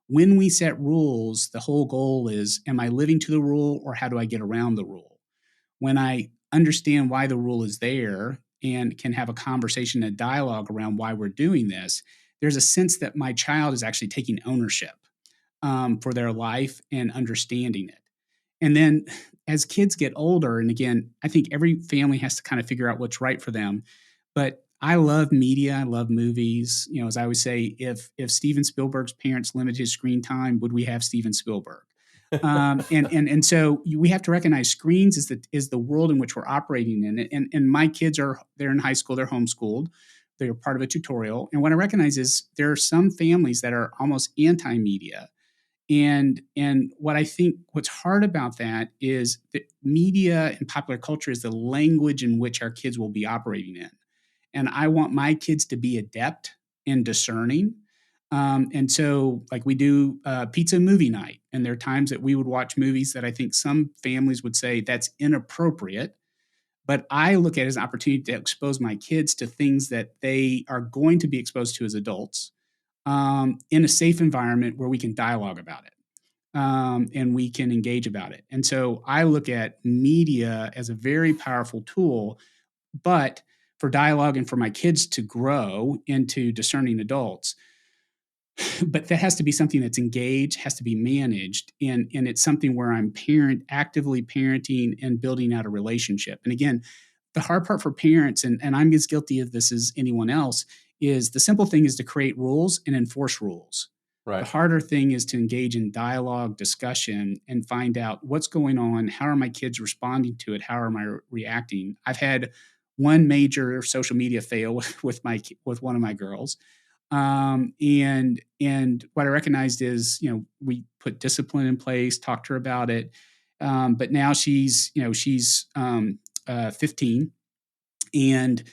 When we set rules, the whole goal is, am I living to the rule or how do I get around the rule? When I understand why the rule is there and can have a conversation, a dialogue around why we're doing this, there's a sense that my child is actually taking ownership for their life and understanding it. And then as kids get older, and again, I think every family has to kind of figure out what's right for them. But I love media. I love movies. As I always say, if Steven Spielberg's parents limited his screen time, would we have Steven Spielberg? And so we have to recognize screens is the world in which we're operating in. And my kids they're in high school. They're homeschooled. They're part of a tutorial. And what I recognize is there are some families that are almost anti-media. And what I think what's hard about that is that media and popular culture is the language in which our kids will be operating in. And I want my kids to be adept in discerning. And so like we do pizza movie night, and there are times that we would watch movies that I think some families would say that's inappropriate. But I look at it as an opportunity to expose my kids to things that they are going to be exposed to as adults in a safe environment where we can dialogue about it and we can engage about it. And so I look at media as a very powerful tool, but for dialogue and for my kids to grow into discerning adults. But that has to be something that's engaged, has to be managed, and it's something where I'm actively parenting and building out a relationship. And again, the hard part for parents, and I'm as guilty of this as anyone else, is the simple thing is to create rules and enforce rules. Right. The harder thing is to engage in dialogue, discussion, and find out what's going on. How are my kids responding to it? How am I reacting? I've had one major social media fail with one of my girls. And what I recognized is, we put discipline in place, talked to her about it. But now she's 15, and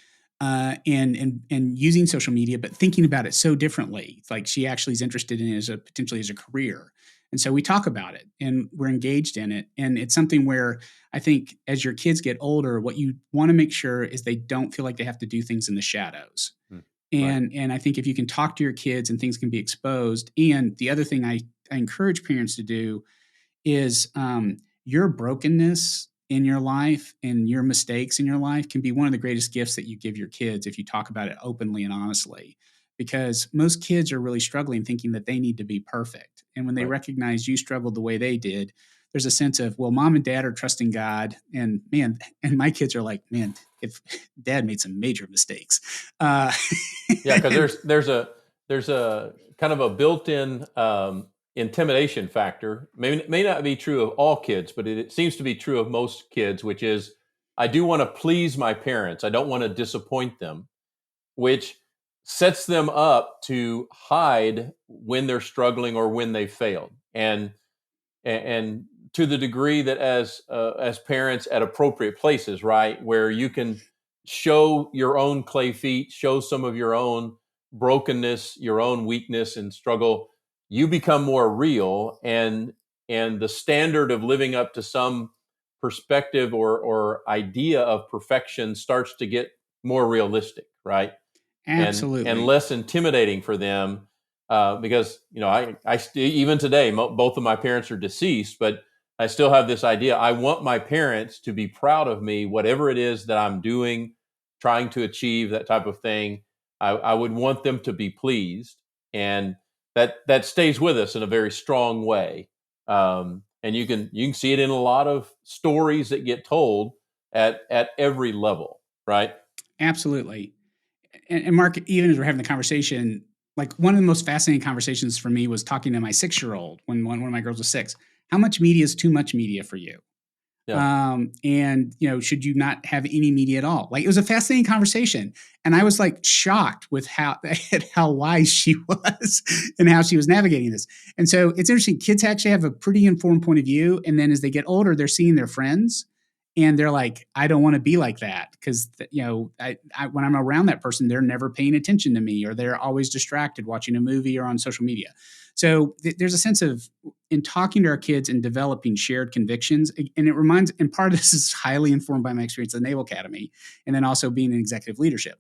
and using social media, but thinking about it so differently. It's like she actually is interested in it as potentially as a career. And so we talk about it and we're engaged in it. And it's something where I think as your kids get older, what you want to make sure is they don't feel like they have to do things in the shadows. Right. And I think if you can talk to your kids and things can be exposed. And the other thing I encourage parents to do is your brokenness in your life and your mistakes in your life can be one of the greatest gifts that you give your kids if you talk about it openly and honestly. Because most kids are really struggling thinking that they need to be perfect. And when they Right. recognize you struggled the way they did, there's a sense of, well, mom and dad are trusting God. And man, and my kids are like, man, if dad made some major mistakes. Yeah, because there's a kind of a built-in intimidation factor. May not be true of all kids, but it seems to be true of most kids, which is I do want to please my parents. I don't want to disappoint them, which sets them up to hide when they're struggling or when they failed. And to the degree that as parents at appropriate places, right, where you can show your own clay feet, show some of your own brokenness, your own weakness and struggle, you become more real, and the standard of living up to some perspective or idea of perfection starts to get more realistic, right? And Absolutely. less intimidating for them, because even today, both of my parents are deceased, but I still have this idea. I want my parents to be proud of me, whatever it is that I'm doing, trying to achieve, that type of thing. I would want them to be pleased, and that stays with us in a very strong way. And you can see it in a lot of stories that get told at every level, right? Absolutely. And Mark, even as we're having the conversation, like one of the most fascinating conversations for me was talking to my 6-year-old when one of my girls was 6. How much media is too much media for you? Yeah. And should you not have any media at all? Like, it was a fascinating conversation, and I was like shocked with how at how wise she was and how she was navigating this. And so it's interesting. Kids actually have a pretty informed point of view, and then as they get older, they're seeing their friends, and they're like, I don't want to be like that because when I'm around that person, they're never paying attention to me, or they're always distracted watching a movie or on social media. So there's a sense of in talking to our kids and developing shared convictions. And it reminds, and part of this is highly informed by my experience at the Naval Academy, and then also being in executive leadership.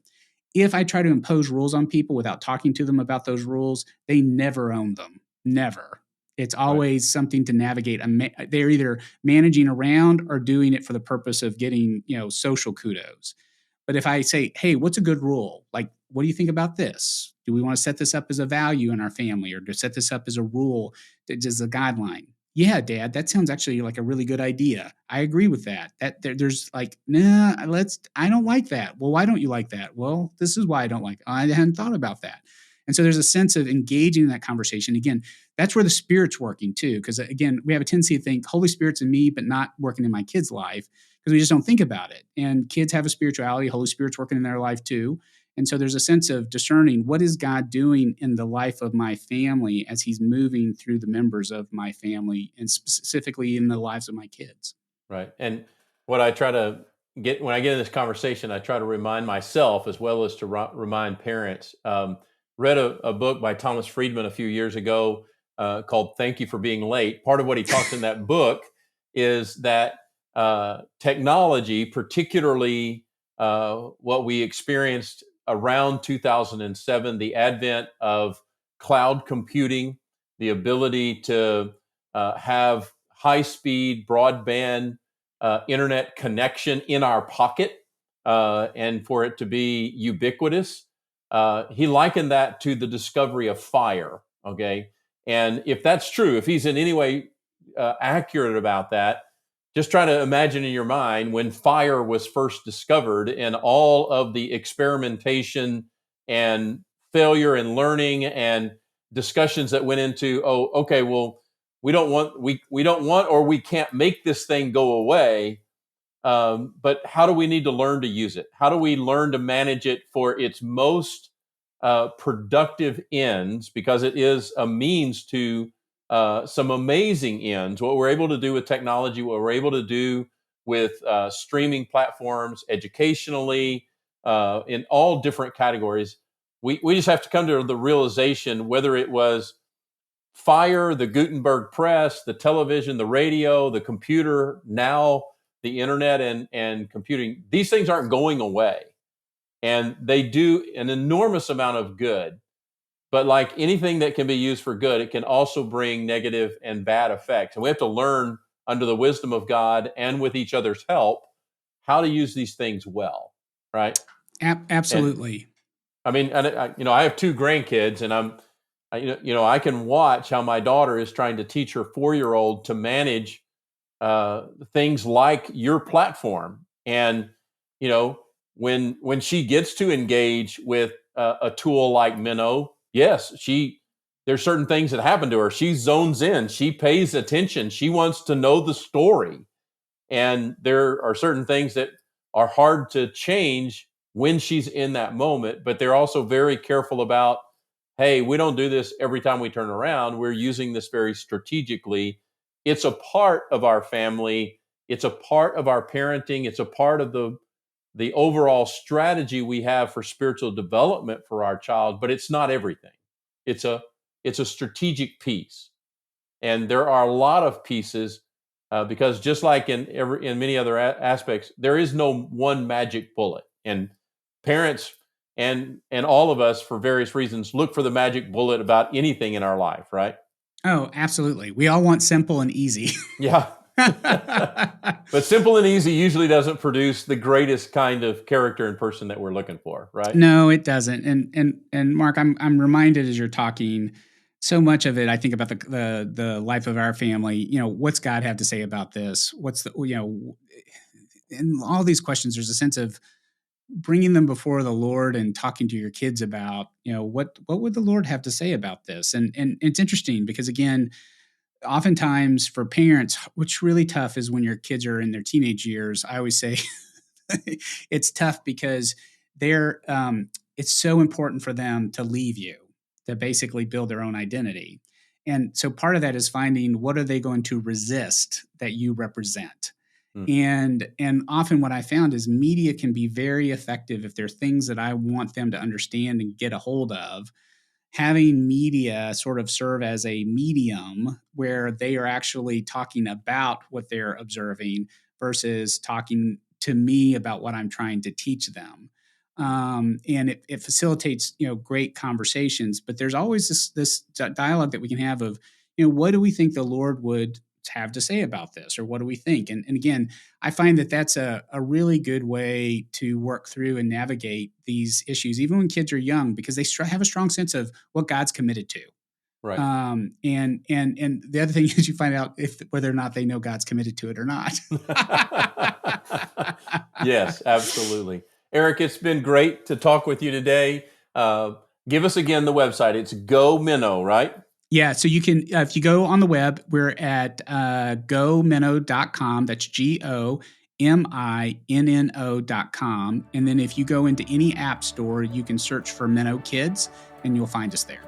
If I try to impose rules on people without talking to them about those rules, they never own them. Never. It's Right. always something to navigate. They're either managing around or doing it for the purpose of getting, social kudos. But if I say, hey, what's a good rule? Like, what do you think about this? Do we want to set this up as a value in our family, or to set this up as a rule, as a guideline? Yeah, Dad, that sounds actually like a really good idea. I agree with that. There's like, nah, I don't like that. Well, why don't you like that? Well, this is why I don't like it. I hadn't thought about that. And so there's a sense of engaging in that conversation. Again, that's where the Spirit's working too. Because again, we have a tendency to think Holy Spirit's in me, but not working in my kid's life because we just don't think about it. And kids have a spirituality, Holy Spirit's working in their life too. And so there's a sense of discerning what is God doing in the life of my family as he's moving through the members of my family and specifically in the lives of my kids. Right. And what I try to get when I get in this conversation, I try to remind myself as well as to remind parents. Read a book by Thomas Friedman a few years ago called "Thank You for Being Late." Part of what he talks in that book is that technology, particularly what we experienced around 2007, the advent of cloud computing, the ability to have high-speed broadband internet connection in our pocket, and for it to be ubiquitous. He likened that to the discovery of fire. Okay. And if that's true, if he's in any way accurate about that, just try to imagine in your mind when fire was first discovered and all of the experimentation and failure and learning and discussions that went into, oh, okay, well, we don't want or we can't make this thing go away. But how do we need to learn to use it? How do we learn to manage it for its most productive ends? Because it is a means to some amazing ends. What we're able to do with technology, what we're able to do with streaming platforms, educationally, in all different categories. We just have to come to the realization, whether it was fire, the Gutenberg press, the television, the radio, the computer, now the internet and computing, these things aren't going away. And they do an enormous amount of good. But like anything that can be used for good, it can also bring negative and bad effects. And we have to learn, under the wisdom of God and with each other's help, how to use these things well, right? Absolutely. And, I have 2 grandkids, and I can watch how my daughter is trying to teach her 4-year-old to manage things like your platform. And, when she gets to engage with a tool like Minno, yes, there's certain things that happen to her. She zones in, she pays attention, she wants to know the story. And there are certain things that are hard to change when she's in that moment, but they're also very careful about, hey, we don't do this every time we turn around. We're using this very strategically. It's a part of our family. It's a part of our parenting. It's a part of the overall strategy we have for spiritual development for our child, but it's not everything. It's a strategic piece. And there are a lot of pieces because just like in many other aspects, there is no one magic bullet. And parents and all of us, for various reasons, look for the magic bullet about anything in our life, right? Oh, absolutely. We all want simple and easy. Yeah. But simple and easy usually doesn't produce the greatest kind of character and person that we're looking for, right? No, it doesn't. And Mark, I'm reminded as you're talking, so much of it, I think about the life of our family. What's God have to say about this? What's and all these questions. There's a sense of bringing them before the Lord and talking to your kids about, what would the Lord have to say about this? And it's interesting because, again, oftentimes for parents, what's really tough is when your kids are in their teenage years. I always say it's tough because it's so important for them to leave you, to basically build their own identity. And so part of that is finding what are they going to resist that you represent. And often what I found is media can be very effective if there are things that I want them to understand and get a hold of. Having media sort of serve as a medium where they are actually talking about what they're observing versus talking to me about what I'm trying to teach them. And it facilitates, great conversations, but there's always this dialogue that we can have of, what do we think the Lord would have to say about this, or what do we think? And again, I find that that's a really good way to work through and navigate these issues, even when kids are young, because they have a strong sense of what God's committed to. Right. And the other thing is you find out whether or not they know God's committed to it or not. Yes, absolutely. Erick, it's been great to talk with you today. Give us again the website. It's Go Minno, right? Yeah, so you can, if you go on the web, we're at gominno.com. That's GOMINNO.com. And then if you go into any app store, you can search for Minno Kids, and you'll find us there.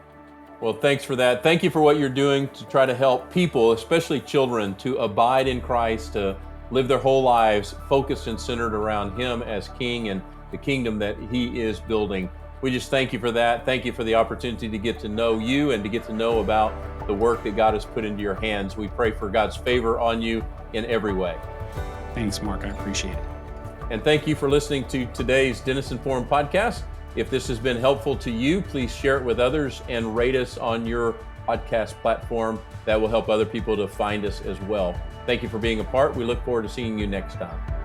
Well, thanks for that. Thank you for what you're doing to try to help people, especially children, to abide in Christ, to live their whole lives focused and centered around Him as King and the kingdom that He is building. We just thank you for that. Thank you for the opportunity to get to know you and to get to know about the work that God has put into your hands. We pray for God's favor on you in every way. Thanks, Mark. I appreciate it. And thank you for listening to today's Denison Forum podcast. If this has been helpful to you, please share it with others and rate us on your podcast platform. That will help other people to find us as well. Thank you for being a part. We look forward to seeing you next time.